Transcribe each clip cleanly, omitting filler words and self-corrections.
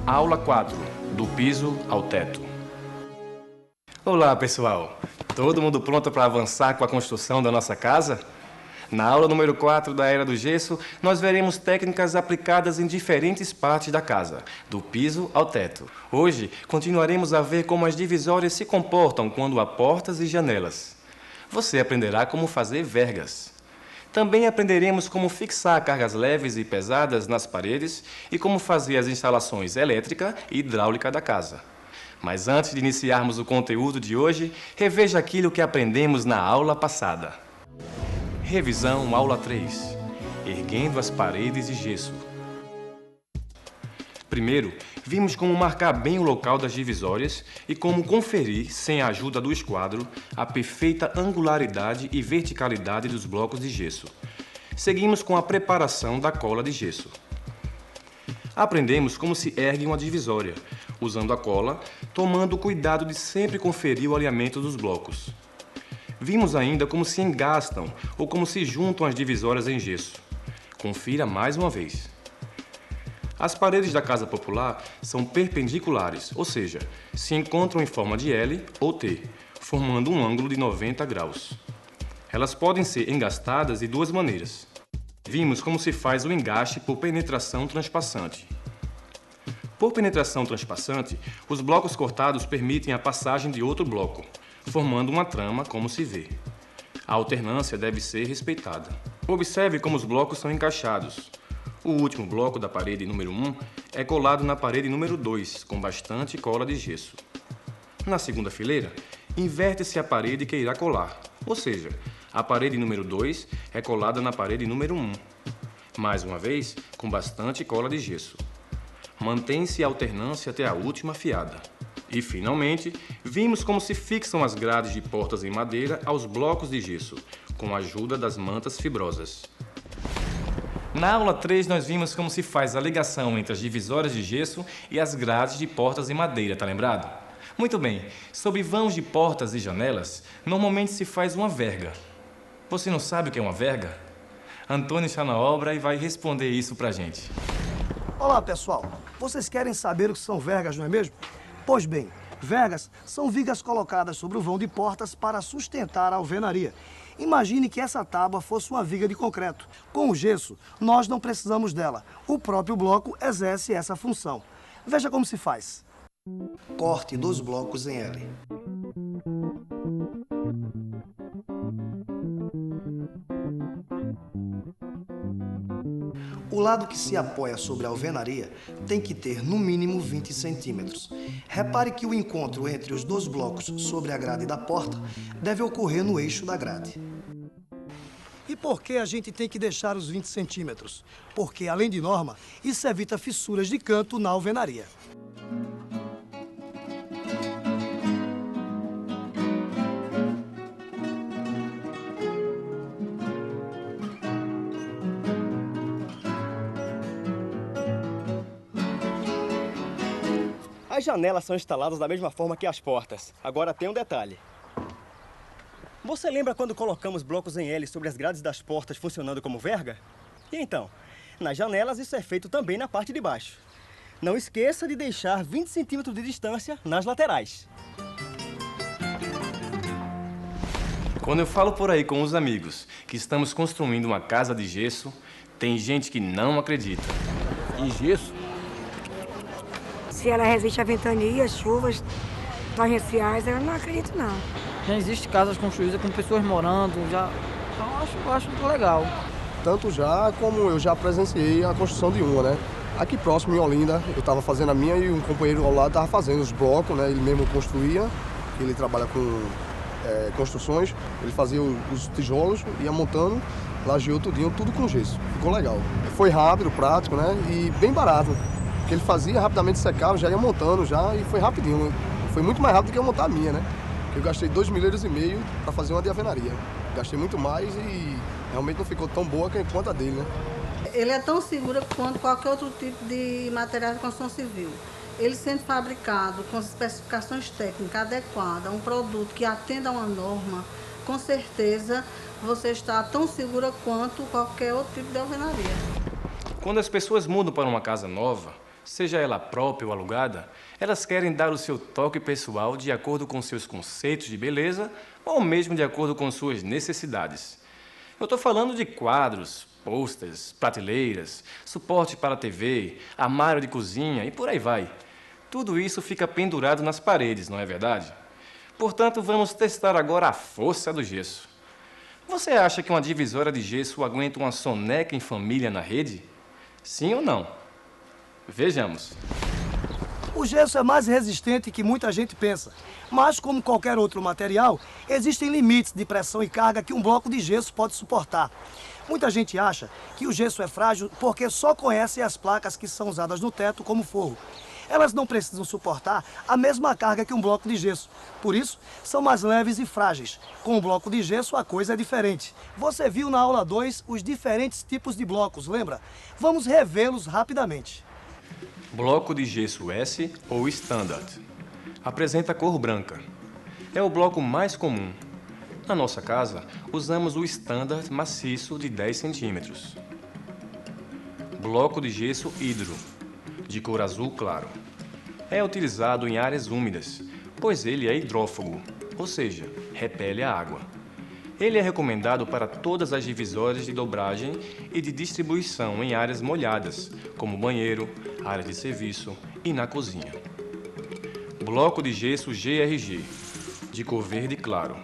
Aula 4, do piso ao teto. Olá, pessoal! Todo mundo pronto para avançar com a construção da nossa casa? Na aula número 4 da Era do Gesso, nós veremos técnicas aplicadas em diferentes partes da casa, do piso ao teto. Hoje, continuaremos a ver como as divisórias se comportam quando há portas e janelas. Você aprenderá como fazer vergas. Também aprenderemos como fixar cargas leves e pesadas nas paredes e como fazer as instalações elétrica e hidráulica da casa. Mas antes de iniciarmos o conteúdo de hoje, reveja aquilo que aprendemos na aula passada. Revisão aula 3. Erguendo as paredes de gesso. Primeiro, vimos como marcar bem o local das divisórias e como conferir, sem a ajuda do esquadro, a perfeita angularidade e verticalidade dos blocos de gesso. Seguimos com a preparação da cola de gesso. Aprendemos como se ergue uma divisória, usando a cola, tomando o cuidado de sempre conferir o alinhamento dos blocos. Vimos ainda como se engastam ou como se juntam as divisórias em gesso. Confira mais uma vez. As paredes da casa popular são perpendiculares, ou seja, se encontram em forma de L ou T, formando um ângulo de 90 graus. Elas podem ser engastadas de duas maneiras. Vimos como se faz o engaste por penetração transpassante. Por penetração transpassante, os blocos cortados permitem a passagem de outro bloco, formando uma trama como se vê. A alternância deve ser respeitada. Observe como os blocos são encaixados. O último bloco da parede número 1 é colado na parede número 2, com bastante cola de gesso. Na segunda fileira, inverte-se a parede que irá colar, ou seja, a parede número 2 é colada na parede número 1. Mais uma vez, com bastante cola de gesso. Mantém-se a alternância até a última fiada. E, finalmente, vimos como se fixam as grades de portas em madeira aos blocos de gesso, com a ajuda das mantas fibrosas. Na aula 3, nós vimos como se faz a ligação entre as divisórias de gesso e as grades de portas em madeira, tá lembrado? Muito bem, sobre vãos de portas e janelas, normalmente se faz uma verga. Você não sabe o que é uma verga? Antônio está na obra e vai responder isso pra gente. Olá, pessoal. Vocês querem saber o que são vergas, não é mesmo? Pois bem, vergas são vigas colocadas sobre o vão de portas para sustentar a alvenaria. Imagine que essa tábua fosse uma viga de concreto. Com o gesso, nós não precisamos dela. O próprio bloco exerce essa função. Veja como se faz. Corte dos blocos em L. O lado que se apoia sobre a alvenaria tem que ter no mínimo 20 centímetros. Repare que o encontro entre os dois blocos sobre a grade da porta deve ocorrer no eixo da grade. E por que a gente tem que deixar os 20 centímetros? Porque, além de norma, isso evita fissuras de canto na alvenaria. As janelas são instaladas da mesma forma que as portas. Agora tem um detalhe. Você lembra quando colocamos blocos em L sobre as grades das portas funcionando como verga? E então, nas janelas isso é feito também na parte de baixo. Não esqueça de deixar 20 centímetros de distância nas laterais. Quando eu falo por aí com os amigos que estamos construindo uma casa de gesso, tem gente que não acredita. Em gesso? Se ela resiste a ventanias, chuvas torrenciais, eu não acredito não. Já existe casas construídas com pessoas morando, já. Então eu acho muito legal. Tanto já como eu já presenciei a construção de uma, né? Aqui próximo em Olinda, eu estava fazendo a minha e um companheiro ao lado estava fazendo os blocos, né? Ele mesmo construía, ele trabalha com construções, ele fazia os tijolos, ia montando, lajeou tudinho, tudo com gesso. Ficou legal. Foi rápido, prático, né? E bem barato. O que ele fazia, rapidamente secava, já ia montando já e foi rapidinho. Foi muito mais rápido do que eu montar a minha, né? Eu gastei 2,5 milhões para fazer uma de alvenaria. Gastei muito mais e realmente não ficou tão boa quanto a dele, né? Ele é tão seguro quanto qualquer outro tipo de material de construção civil. Ele sendo fabricado com as especificações técnicas adequadas, um produto que atenda a uma norma, com certeza você está tão segura quanto qualquer outro tipo de alvenaria. Quando as pessoas mudam para uma casa nova, Seja ela própria ou alugada, elas querem dar o seu toque pessoal de acordo com seus conceitos de beleza ou mesmo de acordo com suas necessidades. Eu estou falando de quadros, posters, prateleiras, suporte para TV, armário de cozinha e por aí vai. Tudo isso fica pendurado nas paredes, não é verdade? Portanto, vamos testar agora a força do gesso. Você acha que uma divisória de gesso aguenta uma soneca em família na rede? Sim ou não? Vejamos. O gesso é mais resistente que muita gente pensa, mas como qualquer outro material, existem limites de pressão e carga que um bloco de gesso pode suportar. Muita gente acha que o gesso é frágil porque só conhece as placas que são usadas no teto como forro. Elas não precisam suportar a mesma carga que um bloco de gesso. Por isso, são mais leves e frágeis. Com o bloco de gesso, a coisa é diferente. Você viu na aula 2 os diferentes tipos de blocos, lembra? Vamos revê-los rapidamente. Bloco de gesso S ou Standard. Apresenta cor branca. É o bloco mais comum. Na nossa casa, usamos o Standard maciço de 10 centímetros. Bloco de gesso Hidro, de cor azul claro. É utilizado em áreas úmidas, pois ele é hidrófago, ou seja, repele a água. Ele é recomendado para todas as divisórias de dobragem e de distribuição em áreas molhadas, como banheiro, área de serviço e na cozinha. Bloco de gesso GRG, de cor verde claro.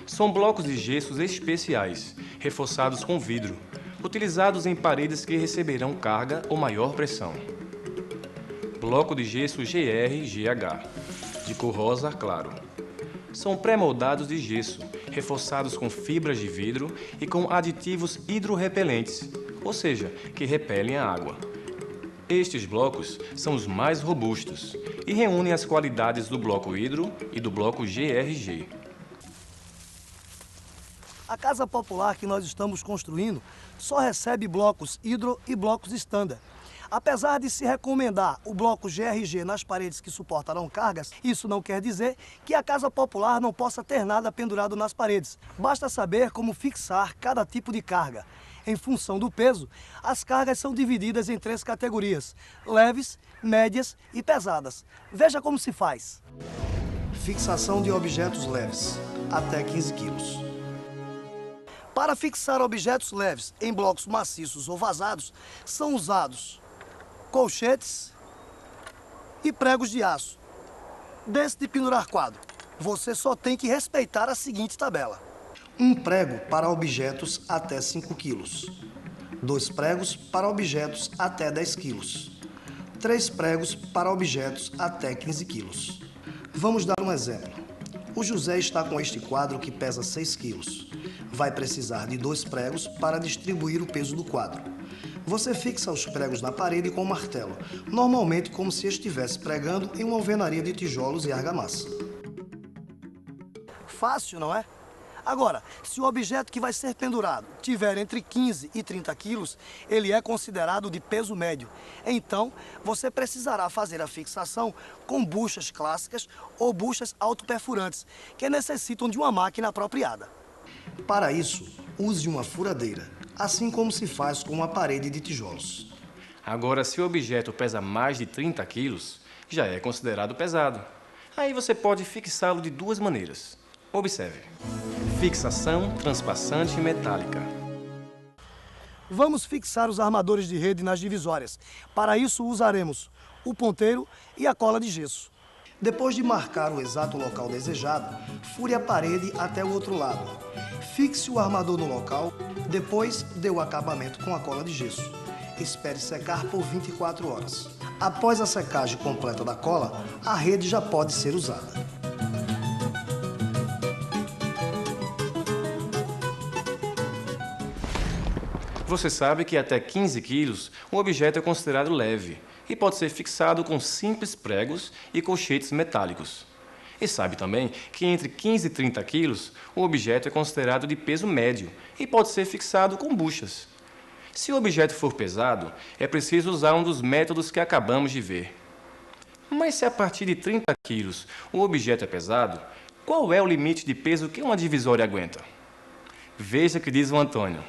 São blocos de gessos especiais, reforçados com vidro, utilizados em paredes que receberão carga ou maior pressão. Bloco de gesso GR-GH, de cor rosa claro. São pré-moldados de gesso, reforçados com fibras de vidro e com aditivos hidrorrepelentes, ou seja, que repelem a água. Estes blocos são os mais robustos e reúnem as qualidades do bloco hidro e do bloco GRG. A casa popular que nós estamos construindo só recebe blocos hidro e blocos standard. Apesar de se recomendar o bloco GRG nas paredes que suportarão cargas, isso não quer dizer que a casa popular não possa ter nada pendurado nas paredes. Basta saber como fixar cada tipo de carga. Em função do peso, as cargas são divididas em 3 categorias: leves, médias e pesadas. Veja como se faz. Fixação de objetos leves, até 15 quilos. Para fixar objetos leves em blocos maciços ou vazados, são usados colchetes e pregos de aço. Desse de pendurar quadro, você só tem que respeitar a seguinte tabela: 1 prego para objetos até 5 quilos, 2 pregos para objetos até 10 quilos, 3 pregos para objetos até 15 quilos. Vamos dar um exemplo. O José está com este quadro que pesa 6 quilos. Vai precisar de 2 pregos para distribuir o peso do quadro. Você fixa os pregos na parede com um martelo, normalmente como se estivesse pregando em uma alvenaria de tijolos e argamassa. Fácil, não é? Agora, se o objeto que vai ser pendurado tiver entre 15 e 30 quilos, ele é considerado de peso médio. Então, você precisará fazer a fixação com buchas clássicas ou buchas autoperfurantes, que necessitam de uma máquina apropriada. Para isso, use uma furadeira, assim como se faz com uma parede de tijolos. Agora, se o objeto pesa mais de 30 quilos, já é considerado pesado. Aí você pode fixá-lo de 2 maneiras. Observe. Fixação transpassante metálica. Vamos fixar os armadores de rede nas divisórias. Para isso, usaremos o ponteiro e a cola de gesso. Depois de marcar o exato local desejado, fure a parede até o outro lado. Fixe o armador no local, depois dê o acabamento com a cola de gesso. Espere secar por 24 horas. Após a secagem completa da cola, a rede já pode ser usada. Você sabe que até 15 quilos o objeto é considerado leve e pode ser fixado com simples pregos e colchetes metálicos. E sabe também que entre 15 e 30 quilos o objeto é considerado de peso médio e pode ser fixado com buchas. Se o objeto for pesado, é preciso usar um dos métodos que acabamos de ver. Mas se a partir de 30 quilos o objeto é pesado, qual é o limite de peso que uma divisória aguenta? Veja o que diz o Antônio.